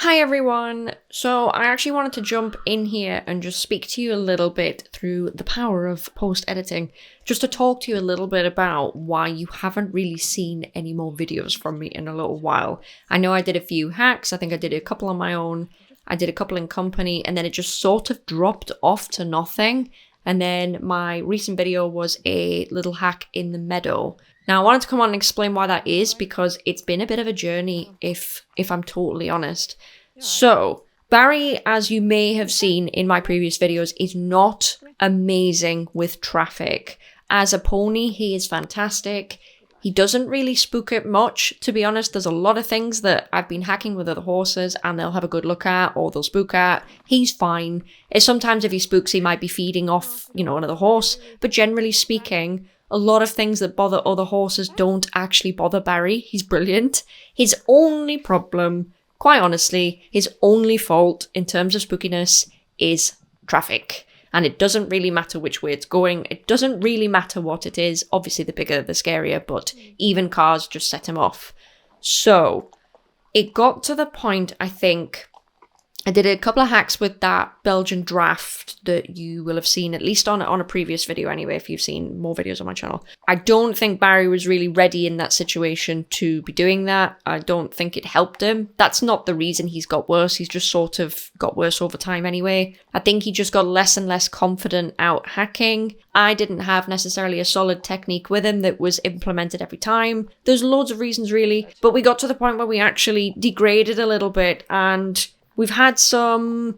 Hi everyone! So I actually wanted to jump in here and just speak to you a little bit through the power of post-editing, just to talk to you a little bit about why you haven't really seen any more videos from me in a little while. I know I did a few hacks, I think I did a couple on my own, I did a couple in company, and then it just sort of dropped off to nothing. And then my recent video was a little hack in the meadow. Now, I wanted to come on and explain why that is, because it's been a bit of a journey, if I'm totally honest. So, Barry, as you may have seen in my previous videos, is not amazing with traffic. As a pony, he is fantastic. He doesn't really spook it much, to be honest. There's a lot of things that I've been hacking with other horses and they'll have a good look at or they'll spook at. He's fine. Sometimes if he spooks, he might be feeding off, another horse. But generally speaking, a lot of things that bother other horses don't actually bother Barry. He's brilliant. His only problem, quite honestly, his only fault in terms of spookiness is traffic. And it doesn't really matter which way it's going. It doesn't really matter what it is. Obviously, the bigger, the scarier, but even cars just set him off. So, it got to the point, I think, I did a couple of hacks with that Belgian draft that you will have seen, at least on a previous video anyway, if you've seen more videos on my channel. I don't think Barry was really ready in that situation to be doing that. I don't think it helped him. That's not the reason he's got worse. He's just sort of got worse over time anyway. I think he just got less and less confident out hacking. I didn't have necessarily a solid technique with him that was implemented every time. There's loads of reasons really, but we got to the point where we actually degraded a little bit, and we've had some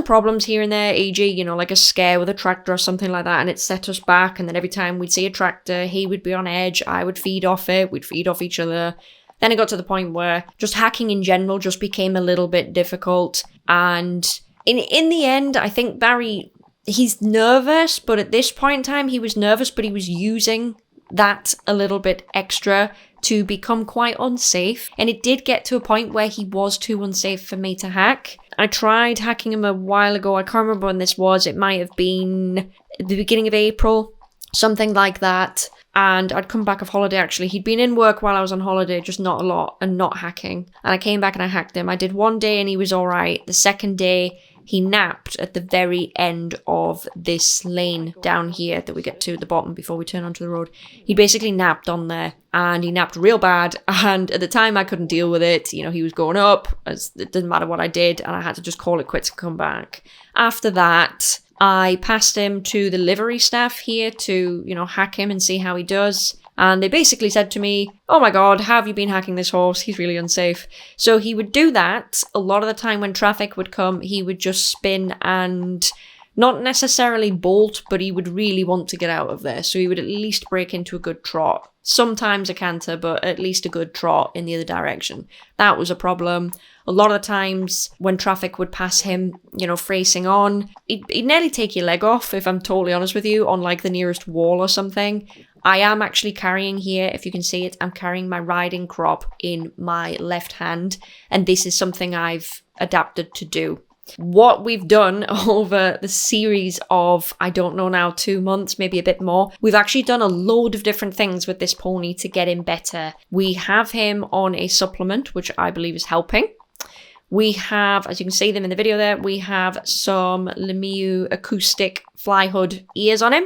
problems here and there, e.g., like a scare with a tractor or something like that, and it set us back, and then every time we'd see a tractor, he would be on edge, I would feed off it, we'd feed off each other. Then it got to the point where just hacking in general just became a little bit difficult, and in the end, I think Barry, he's nervous, but at this point in time, he was nervous, but he was using that a little bit extra to become quite unsafe, and it did get to a point where he was too unsafe for me to hack. I tried hacking him a while ago. I can't remember when this was. It might have been at the beginning of April, something like that. And I'd come back off holiday, actually. He'd been in work while I was on holiday, just not a lot, and not hacking. And I came back and I hacked him. I did one day and he was all right. The second day, he napped at the very end of this lane down here that we get to at the bottom before we turn onto the road. He basically napped on there, and he napped real bad, and at the time I couldn't deal with it. He was going up, it didn't matter what I did, and I had to just call it quits and come back. After that, I passed him to the livery staff here to, hack him and see how he does. And they basically said to me, oh my god, have you been hacking this horse? He's really unsafe. So he would do that. A lot of the time when traffic would come, he would just spin and not necessarily bolt, but he would really want to get out of there. So he would at least break into a good trot. Sometimes a canter, but at least a good trot in the other direction. That was a problem. A lot of the times when traffic would pass him, racing on, he'd nearly take your leg off, if I'm totally honest with you, on like the nearest wall or something. I am actually carrying here, if you can see it, I'm carrying my riding crop in my left hand, and this is something I've adapted to do. What we've done over the series of, I don't know now, 2 months, maybe a bit more, we've actually done a load of different things with this pony to get him better. We have him on a supplement, which I believe is helping. We have, as you can see them in the video there, we have some Lemieux acoustic fly hood ears on him,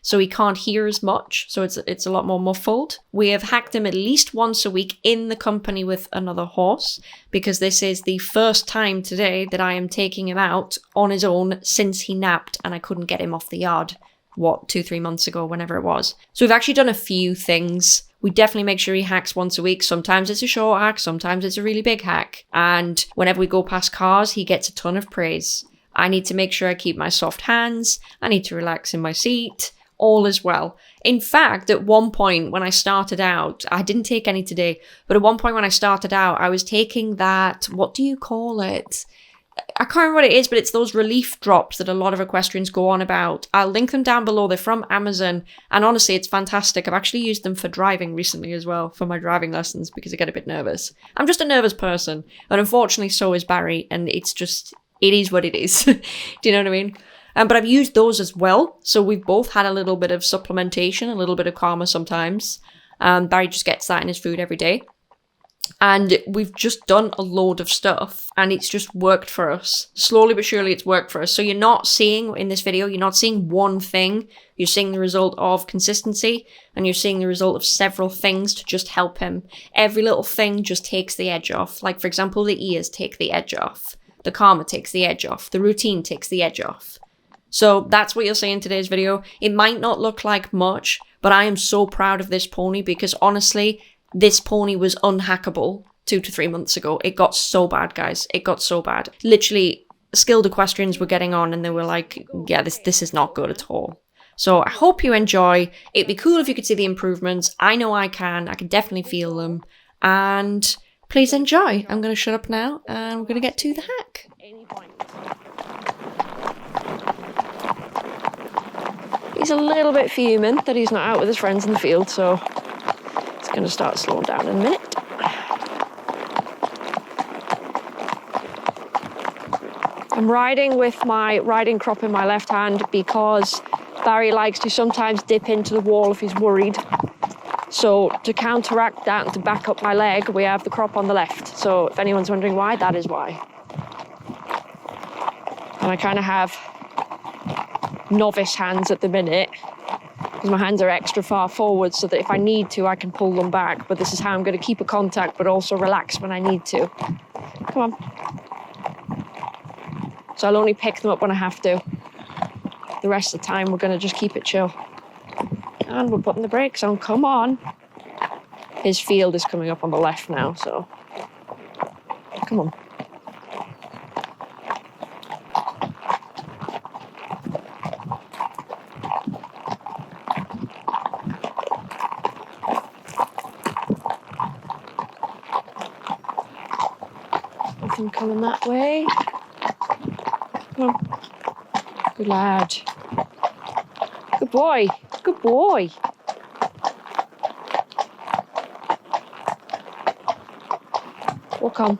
so he can't hear as much, so it's a lot more muffled. We have hacked him at least once a week in the company with another horse, because this is the first time today that I am taking him out on his own since he napped and I couldn't get him off the yard, 2-3 months ago, whenever it was. So we've actually done a few things. We definitely make sure he hacks once a week. Sometimes it's a short hack, sometimes it's a really big hack. And whenever we go past cars, he gets a ton of praise. I need to make sure I keep my soft hands. I need to relax in my seat. All is well. In fact, at one point when I started out, I didn't take any today, but at one point when I started out, I was taking that, what do you call it? I can't remember what it is, but it's those relief drops that a lot of equestrians go on about. I'll link them down below. They're from Amazon, and honestly, it's fantastic. I've actually used them for driving recently as well, for my driving lessons, because I get a bit nervous. I'm just a nervous person, and unfortunately so is Barry, and it is what it is. Do you know what I mean? But I've used those as well, so we've both had a little bit of supplementation, a little bit of karma sometimes. Barry just gets that in his food every day. And we've just done a load of stuff and it's just worked for us. Slowly but surely it's worked for us. So you're not seeing in this video, you're not seeing one thing. You're seeing the result of consistency and you're seeing the result of several things to just help him. Every little thing just takes the edge off. Like for example, the ears take the edge off. The karma takes the edge off. The routine takes the edge off. So that's what you'll see in today's video. It might not look like much, but I am so proud of this pony because honestly, this pony was unhackable 2 to 3 months ago. It got so bad, guys. It got so bad. Literally, skilled equestrians were getting on and they were like, yeah, this is not good at all. So I hope you enjoy. It'd be cool if you could see the improvements. I know I can. I can definitely feel them. And please enjoy. I'm going to shut up now and we're going to get to the hack. He's a little bit fuming that he's not out with his friends in the field, so it's going to start slowing down in a minute. I'm riding with my riding crop in my left hand because Barry likes to sometimes dip into the wall if he's worried. So to counteract that and to back up my leg, we have the crop on the left. So if anyone's wondering why, that is why. And I kind of have novice hands at the minute because my hands are extra far forward so that if I need to, I can pull them back. But this is how I'm going to keep a contact but also relax when I need to. Come on. So I'll only pick them up when I have to. The rest of the time, we're going to just keep it chill. And we're putting the brakes on. Come on. His field is coming up on the left now, so come on. Nothing coming that way. Come on. Good lad. Good boy. Good boy. Walk on.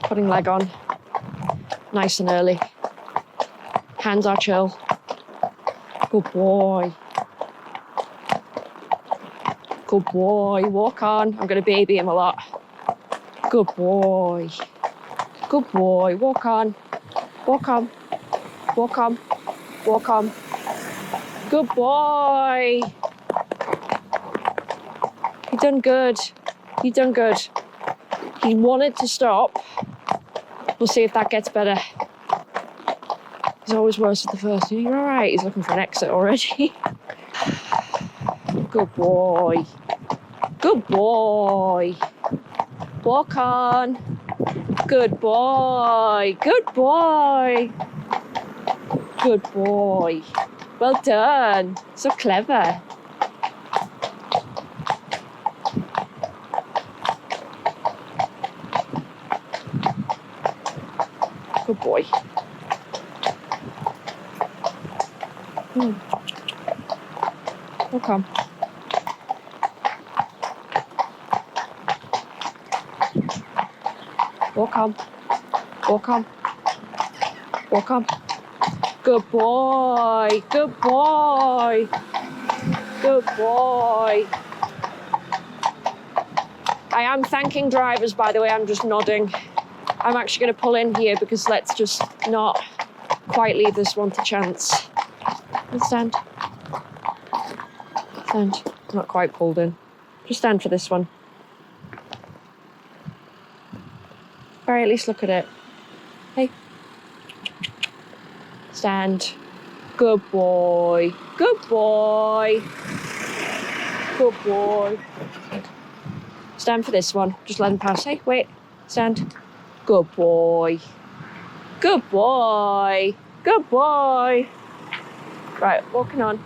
Putting leg on. Nice and early. Hands are chill. Good boy. Good boy. Walk on. I'm going to baby him a lot. Good boy. Good boy. Walk on. Walk on. Walk on. Walk on. Good boy. You done good. You done good. He wanted to stop. We'll see if that gets better. He's always worse at the first. You're all right. He's looking for an exit already. Good boy. Good boy. Walk on. Good boy. Good boy. Good boy. Well done. So clever. Good boy. Walk on. Walk on. Walk on. Walk on. Good boy. Good boy. Good boy. I am thanking drivers, by the way. I'm just nodding. I'm actually going to pull in here because let's just not quite leave this one to chance. Let's stand. Stand. Not quite pulled in. Just stand for this one. Barry, at least look at it. Hey. Stand. Good boy. Good boy. Good boy. Stand for this one. Just let him pass. Hey, wait. Stand. Good boy. Good boy. Good boy. Right, walking on.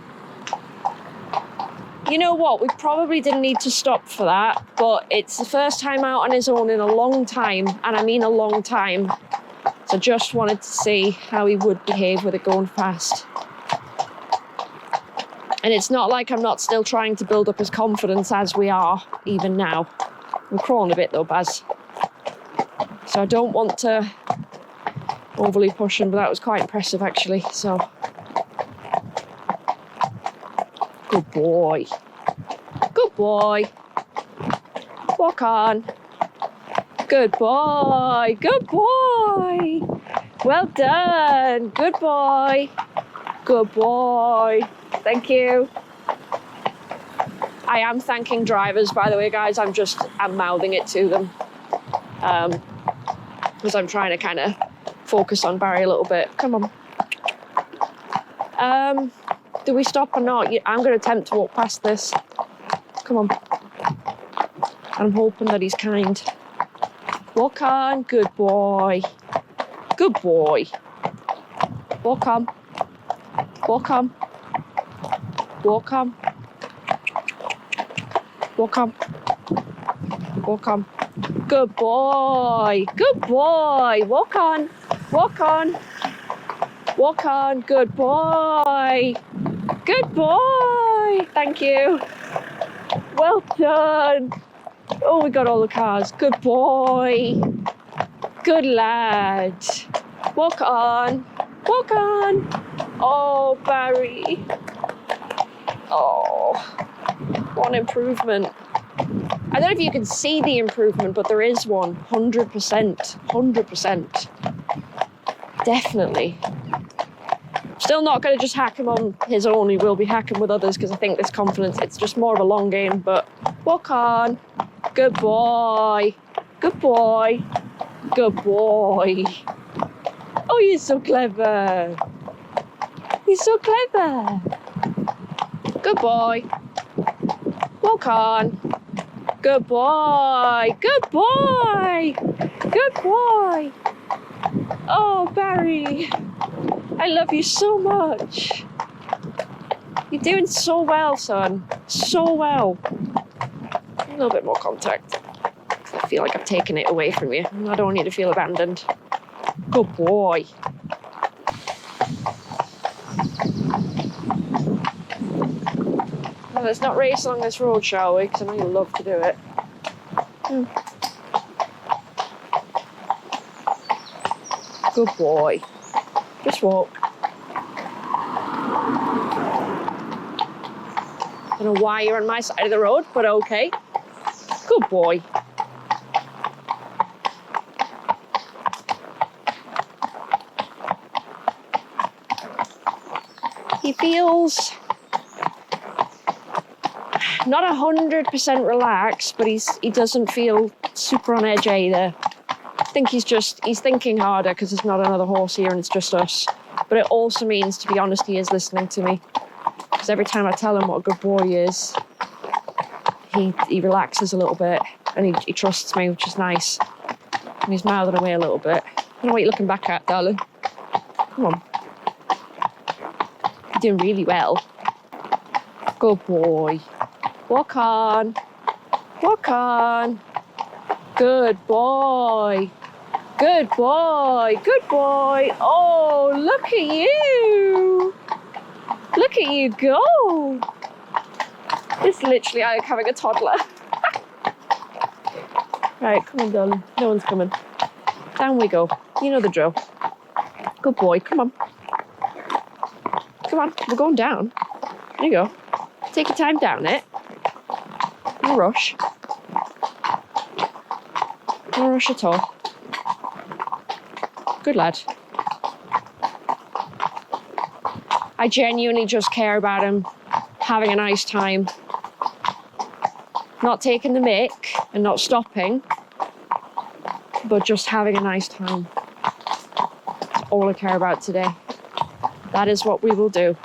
You know what? We probably didn't need to stop for that, but it's the first time out on his own in a long time, and I mean a long time. So just wanted to see how he would behave with it going fast. And it's not like I'm not still trying to build up his confidence as we are, even now. I'm crawling a bit though, Baz. So I don't want to overly push him, but that was quite impressive actually, so. Good boy. Good boy. Walk on. Good boy. Good boy. Well done. Good boy. Good boy. Thank you. I am thanking drivers, by the way, guys. I'm mouthing it to them. Because I'm trying to kind of focus on Barry a little bit. Come on. Do we stop or not? I'm going to attempt to walk past this. Come on. I'm hoping that he's kind. Walk on. Good boy. Good boy. Walk on. Walk on. Walk on. Walk on. Walk on. Good boy. Good boy. Walk on. Walk on. Walk on. Good boy. Good boy. Thank you. Well done. Oh, we got all the cars. Good boy. Good lad. Walk on. Walk on. Oh, Barry. Oh, one improvement. I don't know if you can see the improvement, but there is one. 100%. 100%. Definitely. Still not going to just hack him on his own. He will be hacking with others because I think this confidence, it's just more of a long game. But walk on. Good boy. Good boy. Good boy. Oh, you're so clever. You're so clever. Good boy. Walk on. Good boy. Good boy. Good boy. Oh, Barry. I love you so much. You're doing so well, son. So well. A little bit more contact. I feel like I've taken it away from you. I don't want you to feel abandoned. Good boy. Well, let's not race along this road, shall we? Because I know you love to do it. Good boy. Just walk. I don't know why you're on my side of the road, but okay. Good boy. He feels not 100% relaxed, but he doesn't feel super on edge either. I think he's thinking harder because there's not another horse here and it's just us. But it also means, to be honest, he is listening to me. Because every time I tell him what a good boy he is, he relaxes a little bit and he trusts me, which is nice. And he's mouthing away a little bit. I don't know what you're looking back at, darling. Come on. You're doing really well. Good boy. Walk on. Walk on. Good boy. Good boy. Good boy. Oh, look at you. Look at you go. It's literally like having a toddler. Right, come on, darling. No one's coming. Down we go. You know the drill. Good boy. Come on. Come on. We're going down. There you go. Take your time down it. No rush. No rush at all. Good lad. I genuinely just care about him having a nice time. Not taking the mick and not stopping, but just having a nice time. That's all I care about today. That is what we will do.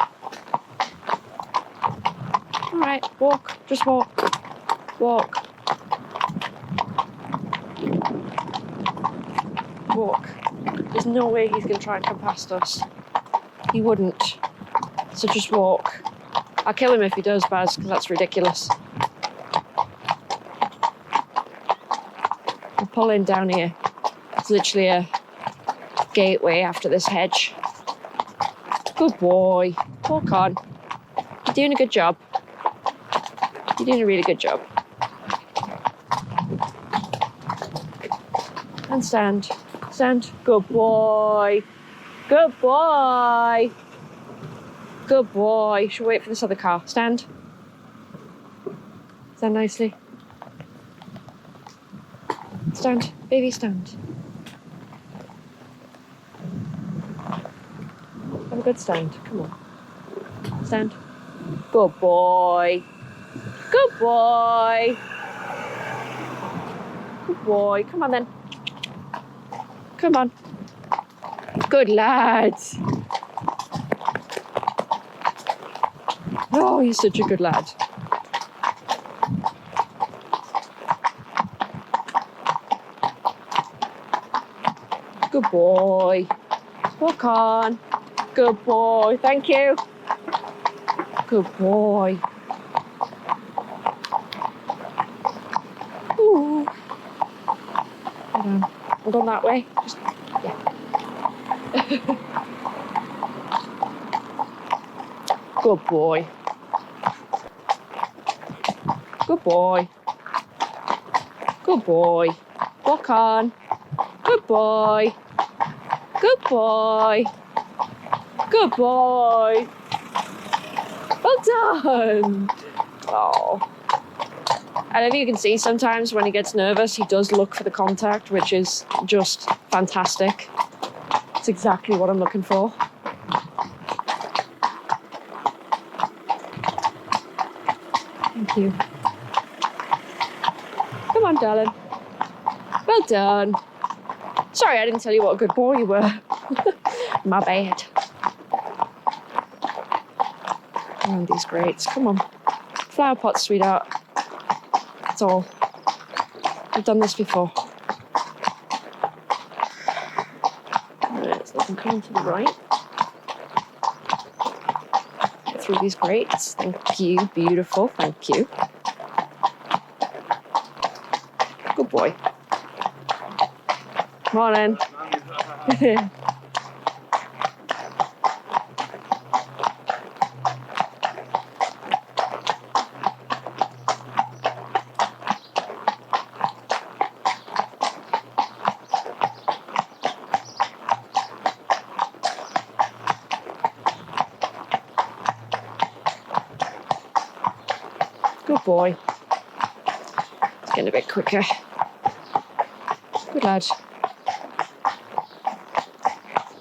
All right, walk. Just walk. Walk. Walk. There's no way he's going to try and come past us. He wouldn't. So just walk. I'll kill him if he does, Baz, because that's ridiculous. We'll pull in down here. It's literally a gateway after this hedge. Good boy. Walk on. You're doing a good job. You're doing a really good job. And stand. Stand. Good boy. Good boy. Good boy. Should we wait for this other car? Stand. Stand nicely. Stand. Baby, stand. Have a good stand. Come on. Stand. Good boy. Good boy. Good boy. Come on then. Come on. Good lad. Oh, he's such a good lad. Good boy. Walk on. Good boy. Thank you. Good boy. Ooh. Hold on. Hold on that way. Just, yeah. Good boy. Good boy. Good boy. Walk on. Good boy. Good boy. Good boy. Well done. Oh. I don't know if you can see sometimes when he gets nervous, he does look for the contact, which is just fantastic. It's exactly what I'm looking for. Thank you. Come on, darling. Well done. Sorry, I didn't tell you what a good boy you were. My bad. Oh, these grates. Come on. Flower pot, sweetheart. That's all. I've done this before. Right, so I can come to the right. Get through these grates. Thank you. Beautiful. Thank you. Good boy. Come on in. Good boy. It's getting a bit quicker. Good lad.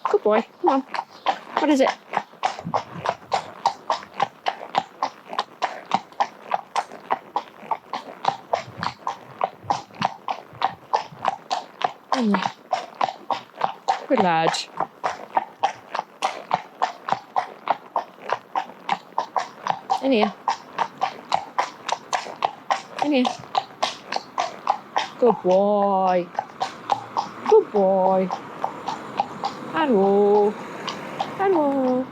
Good boy. Come on. What is it? Good lad. In here. In here. Good boy. Good boy. Hello. Hello.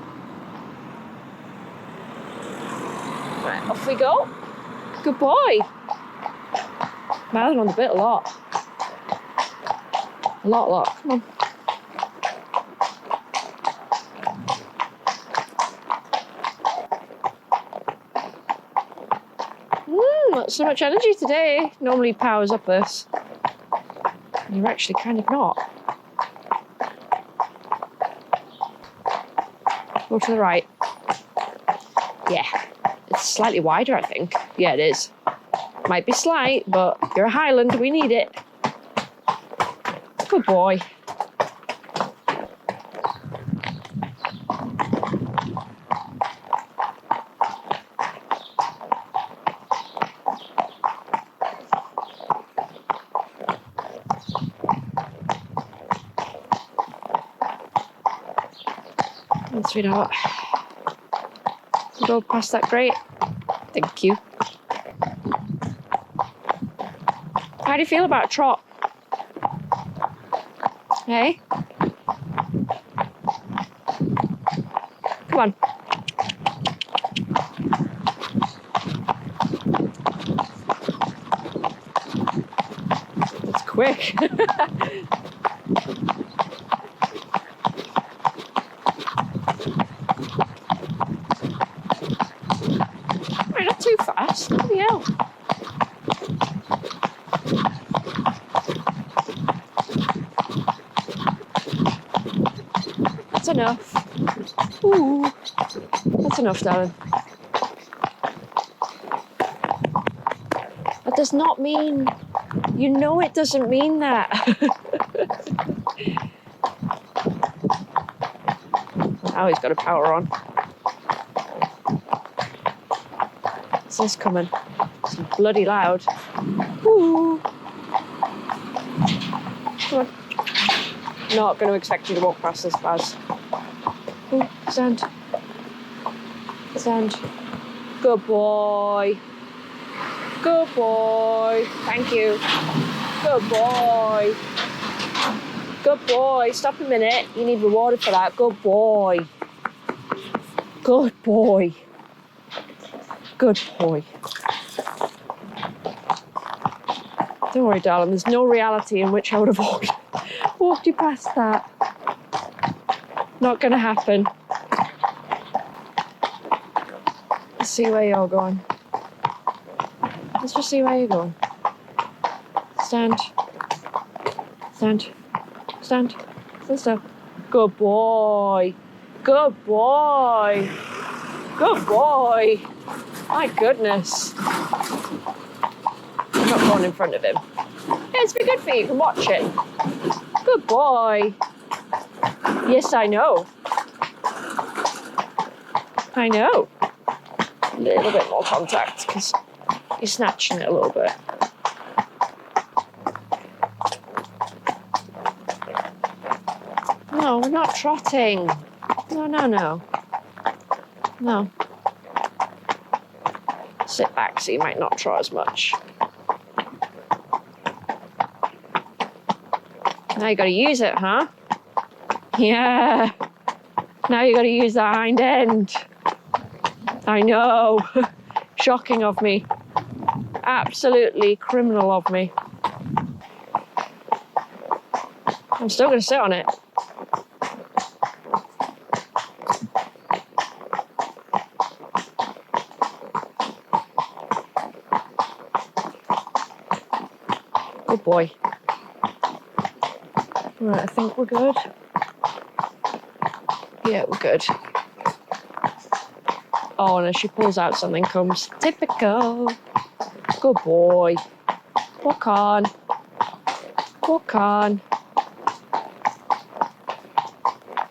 Right, off we go. Good boy. Mouthing on the bit a lot. A lot. Come on. Not so much energy today. Normally powers up this. You're actually kind of not. Go to the right. Yeah. It's slightly wider, I think. Yeah, it is. Might be slight, but you're a Highland. We need it. Good boy. Sweetheart. Go past that grate. Thank you. How do you feel about a trot? Hey? Come on. It's quick. Not too fast. Bloody hell. That's enough. Ooh. That's enough, darling. That does not mean You know it doesn't mean that. Now he's got a power on. What's this coming? It's bloody loud. Ooh. Come on. Not going to expect you to walk past this fast. Ooh, stand. Stand. Good boy. Good boy. Thank you. Good boy. Good boy. Stop a minute. You need rewarded for that. Good boy. Good boy. Good boy. Don't worry, darling. There's no reality in which I would have walked you past that. Not going to happen. Let's see where you're going. Let's just see where you're going. Stand. Stand. Stand. Stand still. Good boy. Good boy. Good boy. My goodness. I'm not going in front of him. Yeah, it's pretty good for you. You can watch it. Good boy. Yes, I know. I know. A little bit more contact because you're snatching it a little bit. No, we're not trotting. No, no, no. No. Sit back so you might not trot as much. Now you got to use it, huh? Yeah. Now you got to use the hind end. I know. Shocking of me. Absolutely criminal of me. I'm still going to sit on it. Good boy. Right, I think we're good. Yeah, we're good. Oh, and as she pulls out, something comes. Typical. Good boy. Walk on. Walk on.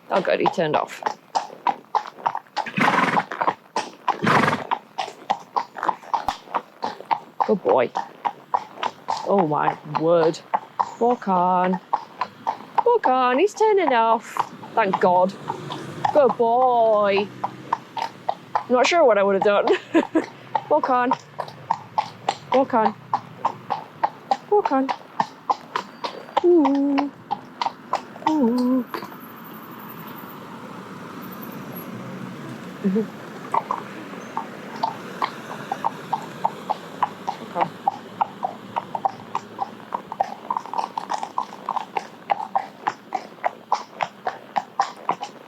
Oh, good, he turned off. Good boy. Oh, my word. Walk on. Walk on, he's turning off. Thank God. Good boy. I'm not sure what I would have done. Walk on. Walk on. Walk on. Ooh. Ooh. Okay.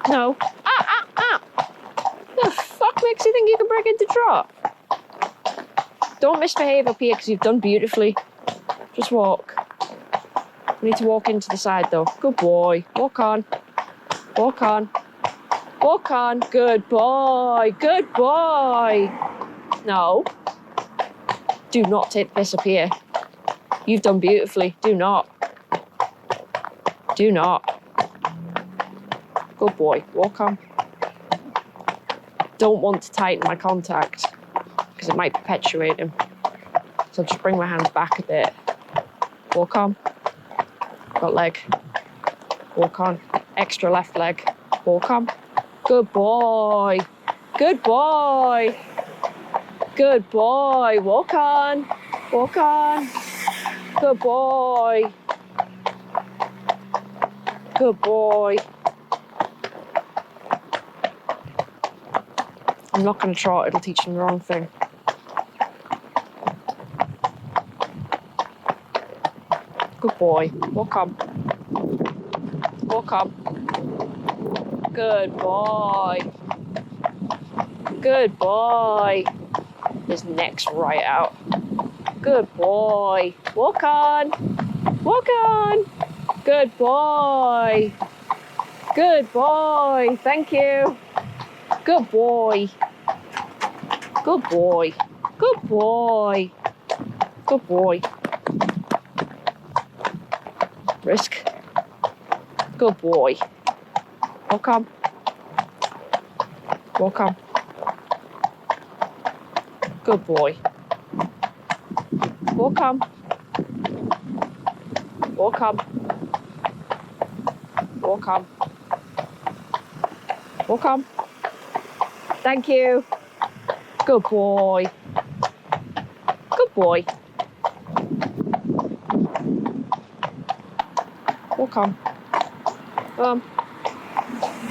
No. The fuck makes you think you can break into trot? Don't misbehave up here because you've done beautifully. Just walk. We need to walk into the side though. Good boy. Walk on. Walk on. Walk on. Good boy. Good boy. No. Do not take the piss up here. You've done beautifully. Do not. Do not. Good boy. Walk on. Don't want to tighten my contact because it might perpetuate him. So I'll just bring my hands back a bit. Walk on. Got leg. Walk on. Extra left leg. Walk on. Good boy. Good boy. Good boy. Walk on. Walk on. Good boy. Good boy. I'm not going to trot, it'll teach him the wrong thing. Good boy. Walk on. Walk on. Good boy. Good boy. His neck's right out. Good boy. Walk on. Walk on. Good boy. Good boy. Thank you. Good boy. Good boy. Good boy. Good boy. Good boy. Walk on. Walk on. Good boy. Walk on. Walk on. Walk on. Walk on. Thank you. Good boy. Good boy. Walk on.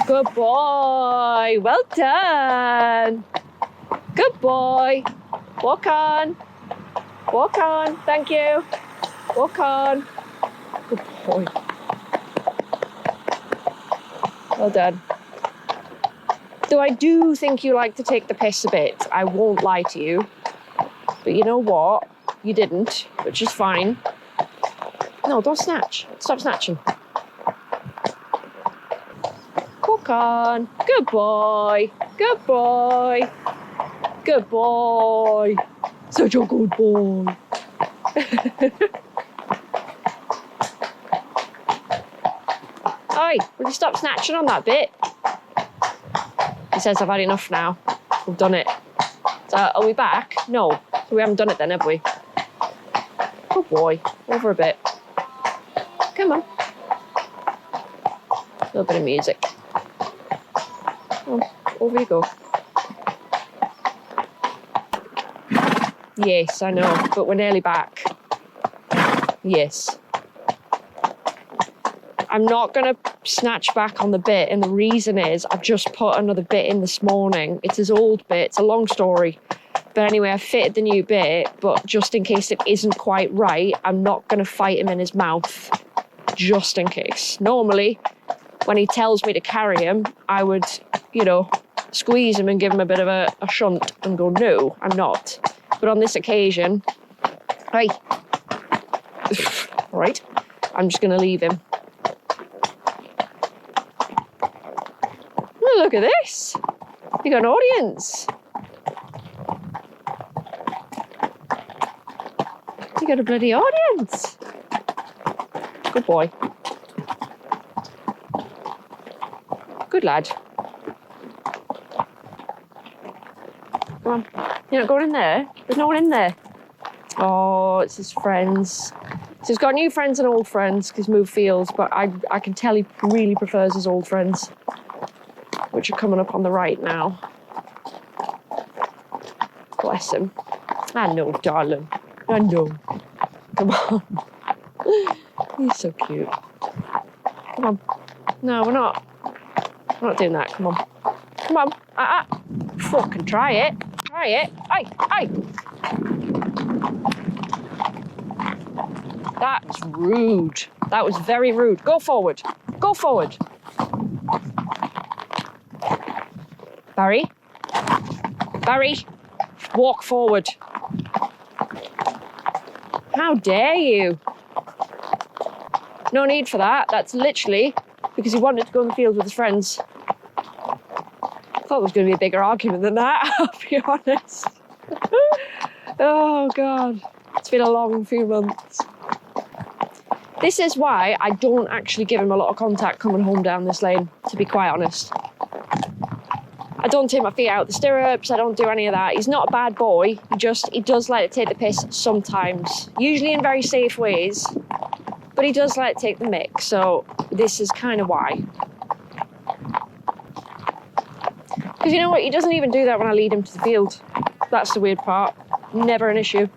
Good boy. Well done. Good boy. Walk on. Walk on. Thank you. Walk on. Good boy. Well done. Though I do think you like to take the piss a bit. I won't lie to you. But you know what? You didn't, which is fine. No, don't snatch. Stop snatching. Walk on. Good boy. Good boy. Good boy. Such a good boy. Oi, will you stop snatching on that bit? He says I've had enough now. We've done it. So are we back? No. So we haven't done it then, have we? Good boy. Over a bit. Come on. A little bit of music. Oh, over you go. Yes, I know, but we're nearly back. Yes. I'm not going to snatch back on the bit, and the reason is I've just put another bit in this morning. It's his old bit. It's a long story. But anyway, I fitted the new bit, but just in case it isn't quite right, I'm not going to fight him in his mouth, just in case. Normally, when he tells me to carry him, I would, squeeze him and give him a bit of a shunt and go, no, I'm not. But on this occasion, hey, right, I'm just going to leave him. Oh, look at this. You got an audience. You got a bloody audience. Good boy. Good lad. Come on. You're not going in there? There's no one in there. Oh, it's his friends. So he's got new friends and old friends because moved fields, but I can tell he really prefers his old friends, which are coming up on the right now. Bless him. I know, darling. I know. Come on. He's so cute. Come on. No, we're not. We're not doing that. Come on. Come on. Fucking try it. Try it. Aye. That was rude. That was very rude. Go forward. Go forward. Barry. Barry. Walk forward. How dare you? No need for that. That's literally because he wanted to go in the field with his friends. I thought there was going to be a bigger argument than that, I'll be honest. Oh, God. It's been a long few months. This is why I don't actually give him a lot of contact coming home down this lane, to be quite honest. I don't take my feet out the stirrups, I don't do any of that. He's not a bad boy, he does like to take the piss sometimes. Usually in very safe ways, but he does like to take the mick, so this is kind of why. Because you know what, he doesn't even do that when I lead him to the field. That's the weird part. Never an issue.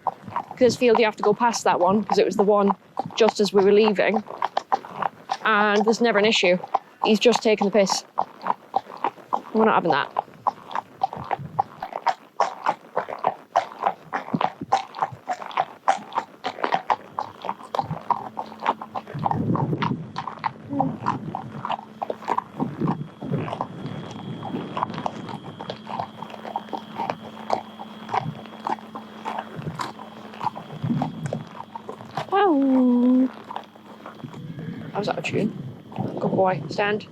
Because field you have to go past that one, because it was the one just as we were leaving. And there's never an issue. He's just taking the piss. We're not having that. Oh. I was out of tune. Good boy. Stand.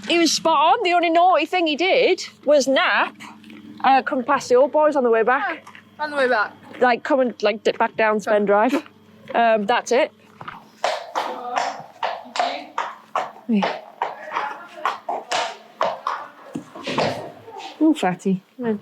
He was spot on. The only naughty thing he did was nap. Come past the old boys on the way back. On the way back. like come and like dip back down Spend Drive. That's it. Oh, fatty. Come on.